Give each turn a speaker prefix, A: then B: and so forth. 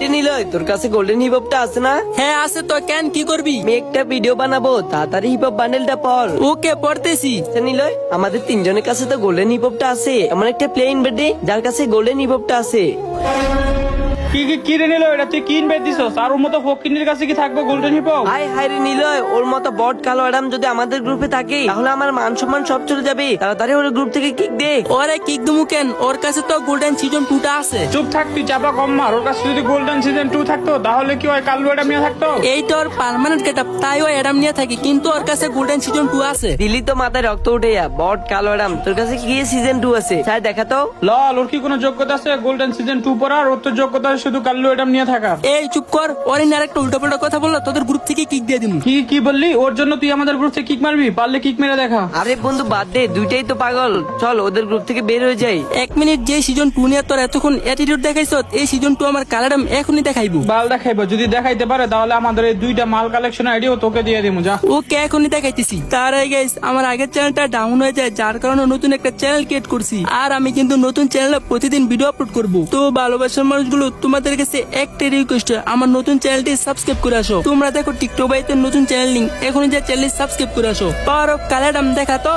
A: নিলয়, তোর কাছে golden hip হপটা আছে না?
B: হ্যাঁ আছে তো, কেন কি করবি?
A: আমি একটা ভিডিও বানাবো, তাড়াতাড়ি হিপ হপ বান্ডেলটা পড়।
B: ওকে পড়তেছি।
A: নিলয়, আমাদের তিনজনের কাছে তো গোল্ডেন হিপ হপটা আছে, এমন একটা প্লেন বেডে যার কাছে গোল্ডেন হিপ হপটা আছে।
C: কি রে নিল এটা তুই কি ইনভাইট দিছস? আর ওর মতো ফকিনের কাছে কি থাকবে golden hip hop?
A: High high রে নিলয়, ওর মতো বট কালো অ্যাডাম যদি আমাদের গ্রুপে থাকে তাহলে আমার মান সম্মান সব চলে যাবে। তাড়াতাড়ি ওর গ্রুপ থেকে কিক দে।
B: ওরে কিক দুমু কেন? ওর কাছে তো গোল্ডেন সিজন 2টা আছে।
C: চুপ থাক তুই, চাপা কম মার। ওর কাছে যদি গোল্ডেন সিজন 2 থাকতো তাহলে কি ওই কালো এটা নিয়ে থাকতো?
B: এই তো ওর পার্মানেন্ট গেটআপ, তাই ও অ্যাডাম নিয়ে থাকি, কিন্তু ওর কাছে গোল্ডেন সিজন 2 আছে।
A: দিল্লি তো মাথায় রক্ত উঠে যা, বট কালো অ্যাডাম তোর কাছে কি সিজন 2 আছে? স্যার দেখা তো।
C: লল, ওর কি কোনো যোগ্যতা আছে গোল্ডেন সিজন 2 পড়ার? ওর তো যোগ্যতা আছে শুধু কালো এটা নিয়ে থাকা।
B: এই চুপ কর, ওর আর একটা উল্টা পাল্টা কথা বললো তোদের গ্রুপ থেকে কিক দিয়ে দিমু।
C: কি বললি? ওর জন্য তুই আমাদের গ্রুপ থেকে কিক মারবি? পারলে কিক মেরে দেখা।
A: আরে বন্ধু বাদ দে, দুইটাই তো পাগল, চল ওদের গ্রুপ থেকে বের হয়ে যাই।
B: 1 মিনিট, যে সিজন 2 নিয়ে তোর এতক্ষণ অ্যাটিটিউড দেখাইছ, এই সিজন 2 আমার কালারডাম এখনই দেখাইবো।
C: বাল দেখাইবো, যদি দেখাইতে পারে তাহলে আমাদের এই দুইটা মাল কালেকশন আইডিও তোকে দিয়ে দিমু, যা।
B: ওকে এখনই দেখাইতেছি। তার আগে গাইস, আমার আগের চ্যানেলটা ডাউন হয়ে যায়, যার কারণে নতুন একটা চ্যানেল ক্রিয়েট করছি। আর আমি কিন্তু নতুন চ্যানেলে প্রতিদিন ভিডিও আপলোড করব। তো ভালোবাসার মানুষগুলো, তোমাদের কাছে একটা রিকোয়েস্ট, আমার নতুন চ্যানেলটি সাবস্ক্রাইব করে আসো। তোমরা দেখো টিকটক বাইতে নতুন চ্যানেল লিংক, এখনই যা চ্যানেল সাবস্ক্রাইব করে আসো। পাওয়ার অফ কালারডাম দেখা তো।